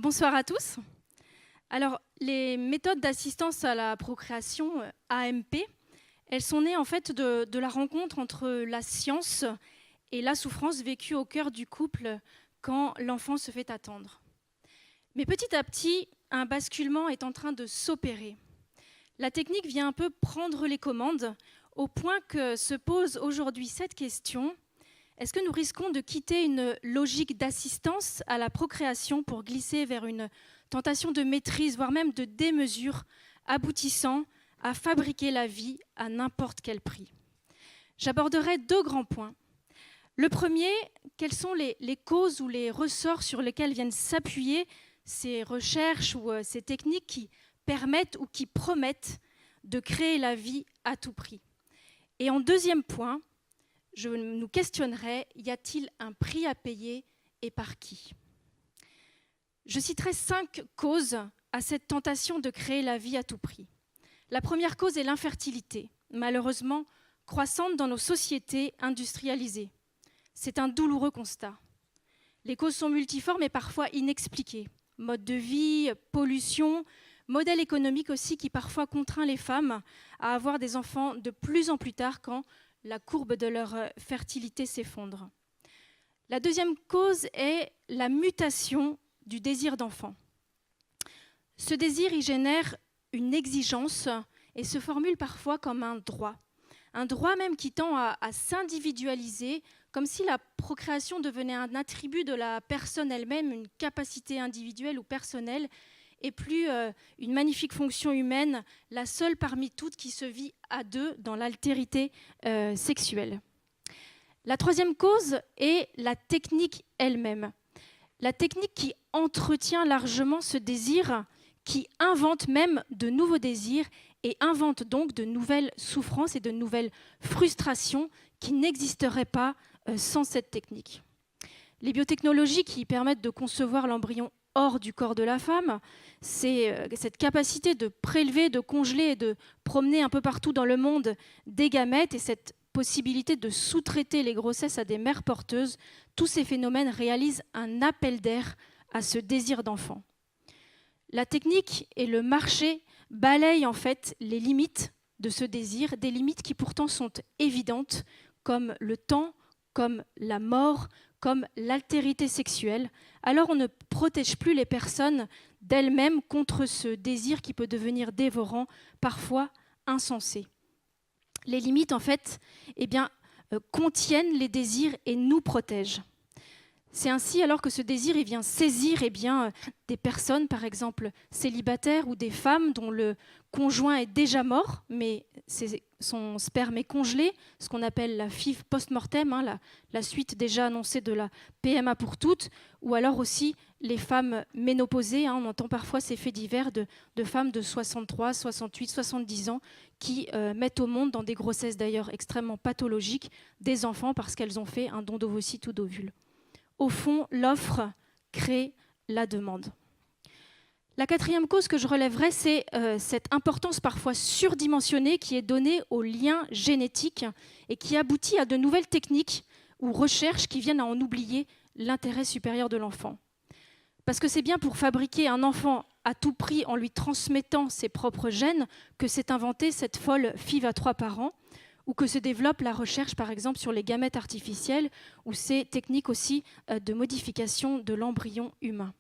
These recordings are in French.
Bonsoir à tous. Alors, les méthodes d'assistance à la procréation, AMP, elles sont nées en fait de la rencontre entre la science et la souffrance vécue au cœur du couple quand l'enfant se fait attendre. Mais petit à petit, un basculement est en train de s'opérer. La technique vient un peu prendre les commandes au point que se pose aujourd'hui cette question: est-ce que nous risquons de quitter une logique d'assistance à la procréation pour glisser vers une tentation de maîtrise, voire même de démesure, aboutissant à fabriquer la vie à n'importe quel prix? J'aborderai deux grands points. Le premier, quelles sont les causes ou les ressorts sur lesquels viennent s'appuyer ces recherches ou ces techniques qui permettent ou qui promettent de créer la vie à tout prix? Et en deuxième point, je nous questionnerai, y a-t-il un prix à payer et par qui? Je citerai 5 causes à cette tentation de créer la vie à tout prix. La première cause est l'infertilité, malheureusement croissante dans nos sociétés industrialisées. C'est un douloureux constat. Les causes sont multiformes et parfois inexpliquées. Mode de vie, pollution, modèle économique aussi qui parfois contraint les femmes à avoir des enfants de plus en plus tard quand la courbe de leur fertilité s'effondre. La deuxième cause est la mutation du désir d'enfant. Ce désir, il génère une exigence et se formule parfois comme un droit même qui tend à s'individualiser, comme si la procréation devenait un attribut de la personne elle-même, une capacité individuelle ou personnelle, et plus une magnifique fonction humaine, la seule parmi toutes qui se vit à deux dans l'altérité sexuelle. La troisième cause est la technique elle-même. La technique qui entretient largement ce désir, qui invente même de nouveaux désirs et invente donc de nouvelles souffrances et de nouvelles frustrations qui n'existeraient pas sans cette technique. Les biotechnologies qui permettent de concevoir l'embryon hors du corps de la femme, c'est cette capacité de prélever, de congeler et de promener un peu partout dans le monde des gamètes et cette possibilité de sous-traiter les grossesses à des mères porteuses. Tous ces phénomènes réalisent un appel d'air à ce désir d'enfant. La technique et le marché balayent en fait les limites de ce désir, des limites qui pourtant sont évidentes, comme le temps, comme la mort, comme l'altérité sexuelle. Alors on ne protège plus les personnes d'elles-mêmes contre ce désir qui peut devenir dévorant, parfois insensé. Les limites, en fait, contiennent les désirs et nous protègent. C'est ainsi alors que ce désir il vient saisir des personnes, par exemple célibataires ou des femmes dont le conjoint est déjà mort, mais son sperme est congelé, ce qu'on appelle la FIV post-mortem, la suite déjà annoncée de la PMA pour toutes, ou alors aussi les femmes ménopausées. On entend parfois ces faits divers de femmes de 63, 68, 70 ans qui mettent au monde, dans des grossesses d'ailleurs extrêmement pathologiques, des enfants parce qu'elles ont fait un don d'ovocytes ou d'ovules. Au fond, l'offre crée la demande. La quatrième cause que je relèverai, c'est cette importance parfois surdimensionnée qui est donnée aux liens génétiques et qui aboutit à de nouvelles techniques ou recherches qui viennent à en oublier l'intérêt supérieur de l'enfant. Parce que c'est bien pour fabriquer un enfant à tout prix en lui transmettant ses propres gènes que s'est inventée cette folle FIV à 3 parents, ou que se développe la recherche, par exemple, sur les gamètes artificielles ou ces techniques aussi de modification de l'embryon humain.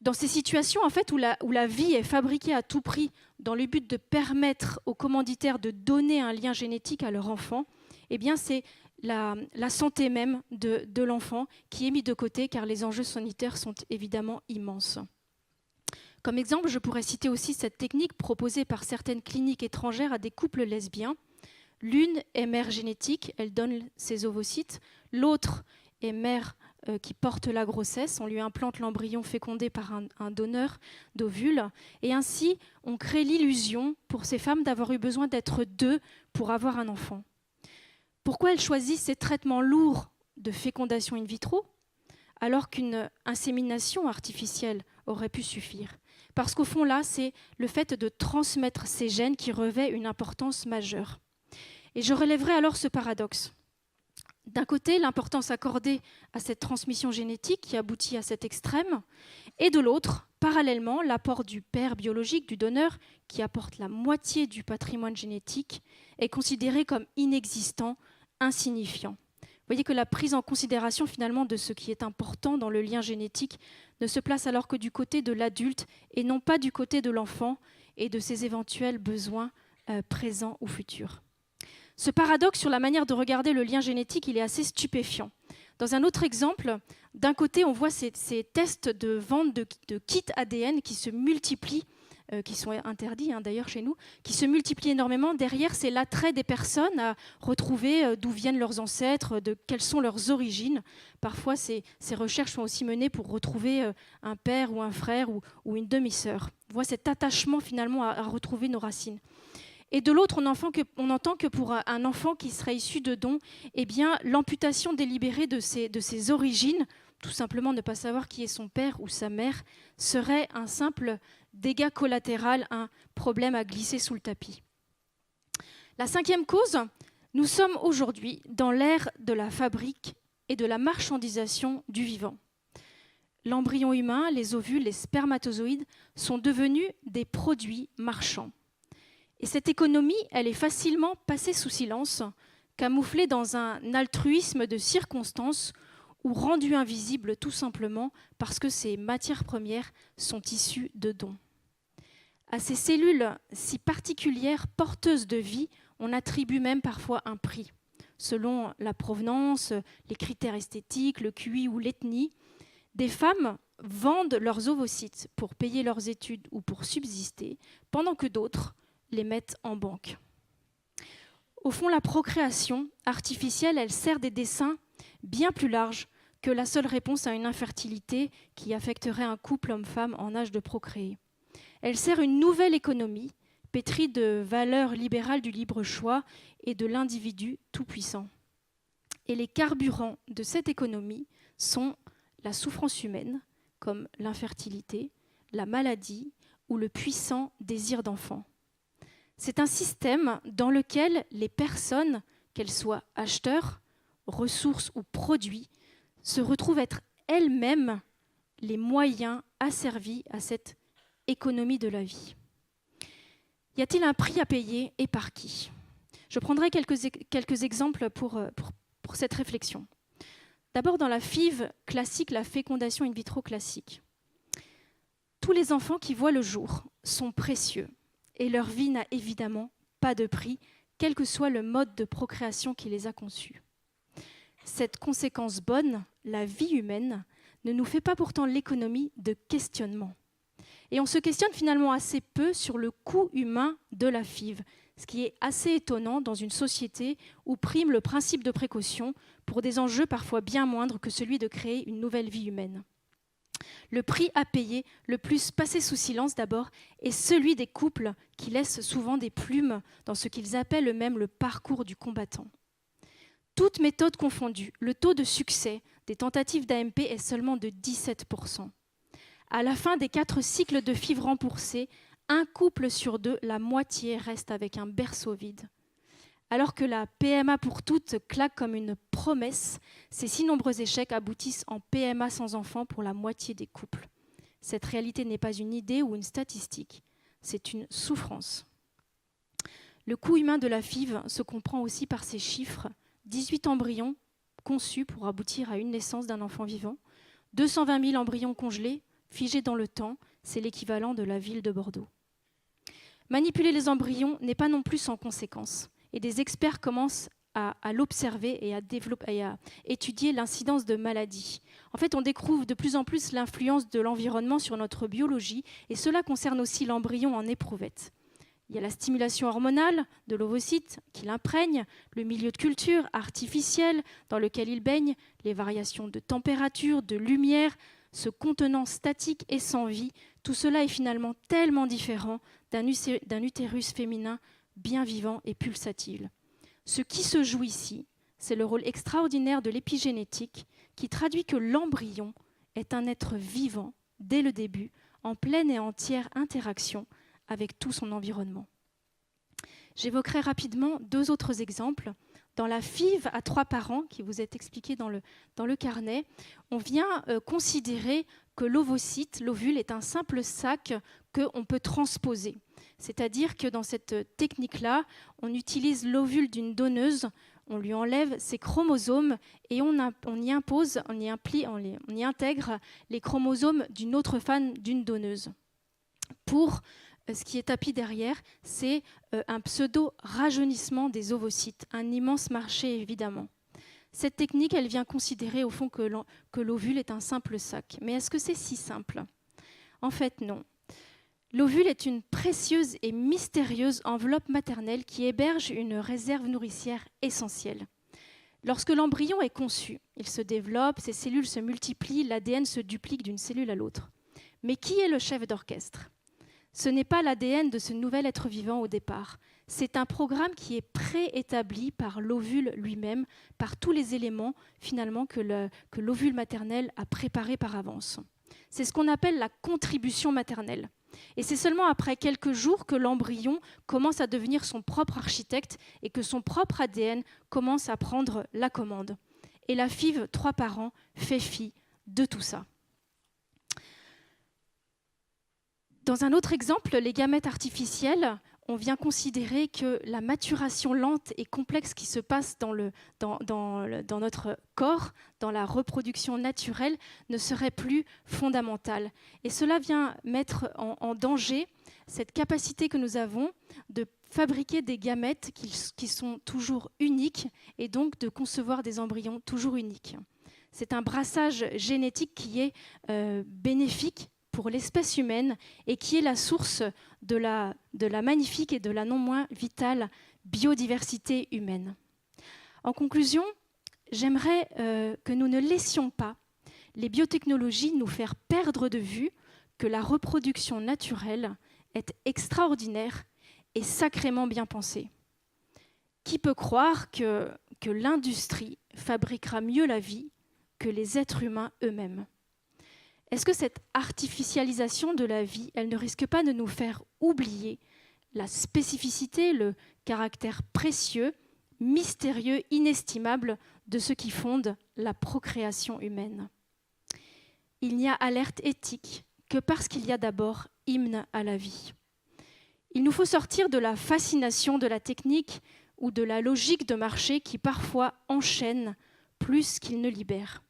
Dans ces situations, en fait, où la vie est fabriquée à tout prix dans le but de permettre aux commanditaires de donner un lien génétique à leur enfant, c'est la santé même de l'enfant qui est mise de côté, car les enjeux sanitaires sont évidemment immenses. Comme exemple, je pourrais citer aussi cette technique proposée par certaines cliniques étrangères à des couples lesbiens. L'une est mère génétique, elle donne ses ovocytes. L'autre est mère qui porte la grossesse. On lui implante l'embryon fécondé par un donneur d'ovules. Et ainsi, on crée l'illusion pour ces femmes d'avoir eu besoin d'être deux pour avoir un enfant. Pourquoi elles choisissent ces traitements lourds de fécondation in vitro alors qu'une insémination artificielle aurait pu suffire? Parce qu'au fond, là, c'est le fait de transmettre ces gènes qui revêt une importance majeure. Et je relèverai alors ce paradoxe. D'un côté, l'importance accordée à cette transmission génétique qui aboutit à cet extrême, et de l'autre, parallèlement, l'apport du père biologique, du donneur, qui apporte la moitié du patrimoine génétique, est considéré comme inexistant, insignifiant. Vous voyez que la prise en considération finalement de ce qui est important dans le lien génétique ne se place alors que du côté de l'adulte et non pas du côté de l'enfant et de ses éventuels besoins présents ou futurs. Ce paradoxe sur la manière de regarder le lien génétique, il est assez stupéfiant. Dans un autre exemple, d'un côté, on voit ces tests de vente de kits ADN qui se multiplient, qui sont interdits d'ailleurs chez nous, qui se multiplient énormément. Derrière, c'est l'attrait des personnes à retrouver d'où viennent leurs ancêtres, de quelles sont leurs origines. Parfois, ces recherches sont aussi menées pour retrouver un père ou un frère ou une demi-sœur. On voit cet attachement finalement à retrouver nos racines. Et de l'autre, on entend que pour un enfant qui serait issu de dons, eh bien, l'amputation délibérée de ses origines, tout simplement ne pas savoir qui est son père ou sa mère, serait un simple dégât collatéral, un problème à glisser sous le tapis. La cinquième cause, nous sommes aujourd'hui dans l'ère de la fabrique et de la marchandisation du vivant. L'embryon humain, les ovules, les spermatozoïdes sont devenus des produits marchands. Et cette économie, elle est facilement passée sous silence, camouflée dans un altruisme de circonstance ou rendue invisible tout simplement parce que ces matières premières sont issues de dons. À ces cellules si particulières, porteuses de vie, on attribue même parfois un prix. Selon la provenance, les critères esthétiques, le QI ou l'ethnie, des femmes vendent leurs ovocytes pour payer leurs études ou pour subsister, pendant que d'autres les mettent en banque. Au fond, la procréation artificielle, elle sert des desseins bien plus larges que la seule réponse à une infertilité qui affecterait un couple homme-femme en âge de procréer. Elle sert une nouvelle économie, pétrie de valeurs libérales du libre choix et de l'individu tout-puissant. Et les carburants de cette économie sont la souffrance humaine, comme l'infertilité, la maladie ou le puissant désir d'enfant. C'est un système dans lequel les personnes, qu'elles soient acheteurs, ressources ou produits, se retrouvent être elles-mêmes les moyens asservis à cette économie de la vie. Y a-t-il un prix à payer et par qui ? Je prendrai quelques exemples pour cette réflexion. D'abord, dans la FIV classique, la fécondation in vitro classique. Tous les enfants qui voient le jour sont précieux. Et leur vie n'a évidemment pas de prix, quel que soit le mode de procréation qui les a conçus. Cette conséquence bonne, la vie humaine, ne nous fait pas pourtant l'économie de questionnement. Et on se questionne finalement assez peu sur le coût humain de la FIV, ce qui est assez étonnant dans une société où prime le principe de précaution pour des enjeux parfois bien moindres que celui de créer une nouvelle vie humaine. Le prix à payer, le plus passé sous silence d'abord, est celui des couples qui laissent souvent des plumes dans ce qu'ils appellent eux-mêmes le parcours du combattant. Toutes méthodes confondues, le taux de succès des tentatives d'AMP est seulement de 17%. À la fin des 4 cycles de FIV remboursés, un couple sur 2, la moitié reste avec un berceau vide. Alors que la PMA pour toutes claque comme une promesse, ces si nombreux échecs aboutissent en PMA sans enfant pour la moitié des couples. Cette réalité n'est pas une idée ou une statistique, c'est une souffrance. Le coût humain de la FIV se comprend aussi par ces chiffres. 18 embryons conçus pour aboutir à une naissance d'un enfant vivant, 220 000 embryons congelés, figés dans le temps, c'est l'équivalent de la ville de Bordeaux. Manipuler les embryons n'est pas non plus sans conséquences. Et des experts commencent à l'observer et à étudier l'incidence de maladies. En fait, on découvre de plus en plus l'influence de l'environnement sur notre biologie, et cela concerne aussi l'embryon en éprouvette. Il y a la stimulation hormonale de l'ovocyte qui l'imprègne, le milieu de culture artificiel dans lequel il baigne, les variations de température, de lumière, ce contenant statique et sans vie, tout cela est finalement tellement différent d'un utérus féminin bien vivant et pulsatile. Ce qui se joue ici, c'est le rôle extraordinaire de l'épigénétique qui traduit que l'embryon est un être vivant dès le début, en pleine et entière interaction avec tout son environnement. J'évoquerai rapidement 2 autres exemples dans la FIV à 3 parents, qui vous est expliquée dans le carnet, on vient considérer que l'ovocyte, l'ovule, est un simple sac qu'on peut transposer. C'est-à-dire que dans cette technique-là, on utilise l'ovule d'une donneuse, on lui enlève ses chromosomes et on y intègre les chromosomes d'une autre femme, d'une donneuse. Pour ce qui est tapis derrière, c'est un pseudo-rajeunissement des ovocytes, un immense marché évidemment. Cette technique, elle vient considérer au fond que l'ovule est un simple sac. Mais est-ce que c'est si simple? En fait, non. L'ovule est une précieuse et mystérieuse enveloppe maternelle qui héberge une réserve nourricière essentielle. Lorsque l'embryon est conçu, il se développe, ses cellules se multiplient, l'ADN se duplique d'une cellule à l'autre. Mais qui est le chef d'orchestre? Ce n'est pas l'ADN de ce nouvel être vivant au départ. C'est un programme qui est préétabli par l'ovule lui-même, par tous les éléments finalement que l'ovule maternel a préparés par avance. C'est ce qu'on appelle la contribution maternelle. Et c'est seulement après quelques jours que l'embryon commence à devenir son propre architecte et que son propre ADN commence à prendre la commande. Et la FIV 3 parents fait fi de tout ça. Dans un autre exemple, les gamètes artificiels, on vient considérer que la maturation lente et complexe qui se passe dans notre corps, dans la reproduction naturelle, ne serait plus fondamentale. Et cela vient mettre en danger cette capacité que nous avons de fabriquer des gamètes qui sont toujours uniques et donc de concevoir des embryons toujours uniques. C'est un brassage génétique qui est bénéfique pour l'espèce humaine et qui est la source de la magnifique et de la non moins vitale biodiversité humaine. En conclusion, j'aimerais que nous ne laissions pas les biotechnologies nous faire perdre de vue que la reproduction naturelle est extraordinaire et sacrément bien pensée. Qui peut croire que l'industrie fabriquera mieux la vie que les êtres humains eux-mêmes? Est-ce que cette artificialisation de la vie, elle ne risque pas de nous faire oublier la spécificité, le caractère précieux, mystérieux, inestimable de ce qui fonde la procréation humaine? Il n'y a alerte éthique que parce qu'il y a d'abord hymne à la vie. Il nous faut sortir de la fascination de la technique ou de la logique de marché qui parfois enchaîne plus qu'il ne libère.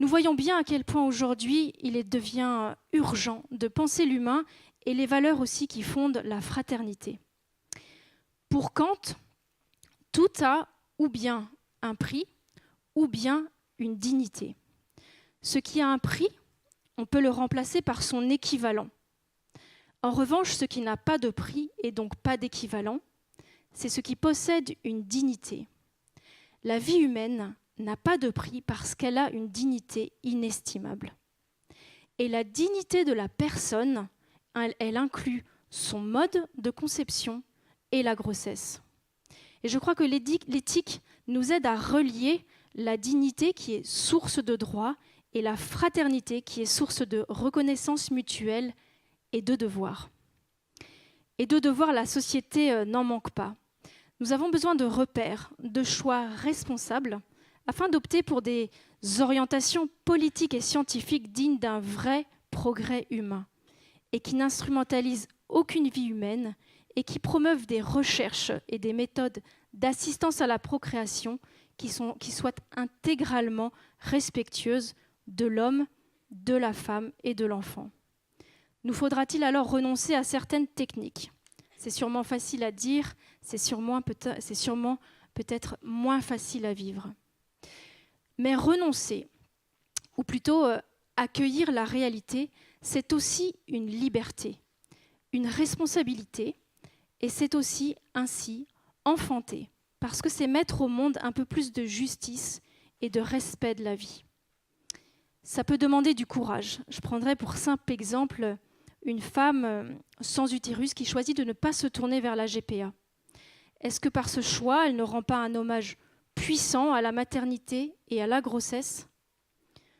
Nous voyons bien à quel point aujourd'hui il devient urgent de penser l'humain et les valeurs aussi qui fondent la fraternité. Pour Kant, tout a ou bien un prix ou bien une dignité. Ce qui a un prix, on peut le remplacer par son équivalent. En revanche, ce qui n'a pas de prix et donc pas d'équivalent, c'est ce qui possède une dignité. La vie humaine n'a pas de prix parce qu'elle a une dignité inestimable. Et la dignité de la personne, elle inclut son mode de conception et la grossesse. Et je crois que l'éthique nous aide à relier la dignité qui est source de droit et la fraternité qui est source de reconnaissance mutuelle et de devoir. Et de devoir, la société n'en manque pas. Nous avons besoin de repères, de choix responsables, afin d'opter pour des orientations politiques et scientifiques dignes d'un vrai progrès humain et qui n'instrumentalisent aucune vie humaine et qui promeuvent des recherches et des méthodes d'assistance à la procréation qui soient intégralement respectueuses de l'homme, de la femme et de l'enfant. Nous faudra-t-il alors renoncer à certaines techniques? C'est sûrement facile à dire, c'est sûrement peut-être moins facile à vivre. Mais renoncer, ou plutôt accueillir la réalité, c'est aussi une liberté, une responsabilité, et c'est aussi ainsi enfanter, parce que c'est mettre au monde un peu plus de justice et de respect de la vie. Ça peut demander du courage. Je prendrai pour simple exemple une femme sans utérus qui choisit de ne pas se tourner vers la GPA. Est-ce que par ce choix, elle ne rend pas un hommage puissant à la maternité et à la grossesse?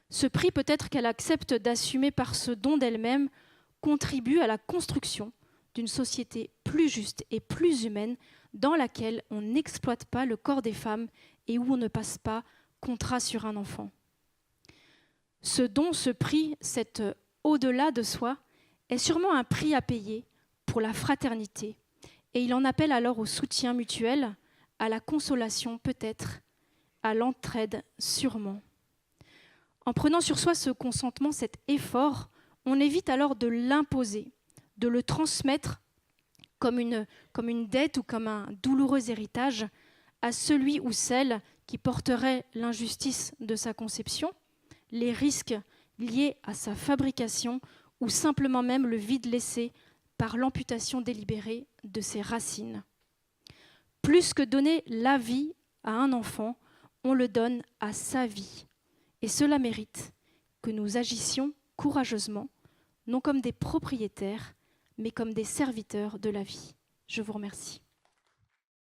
Ce prix, peut-être qu'elle accepte d'assumer par ce don d'elle-même, contribue à la construction d'une société plus juste et plus humaine, dans laquelle on n'exploite pas le corps des femmes et où on ne passe pas contrat sur un enfant. Ce don, ce prix, cet au-delà de soi, est sûrement un prix à payer pour la fraternité. Et il en appelle alors au soutien mutuel, à la consolation peut-être, à l'entraide sûrement. En prenant sur soi ce consentement, cet effort, on évite alors de l'imposer, de le transmettre comme une dette ou comme un douloureux héritage à celui ou celle qui porterait l'injustice de sa conception, les risques liés à sa fabrication ou simplement même le vide laissé par l'amputation délibérée de ses racines. Plus que donner la vie à un enfant, on le donne à sa vie. Et cela mérite que nous agissions courageusement, non comme des propriétaires, mais comme des serviteurs de la vie. Je vous remercie.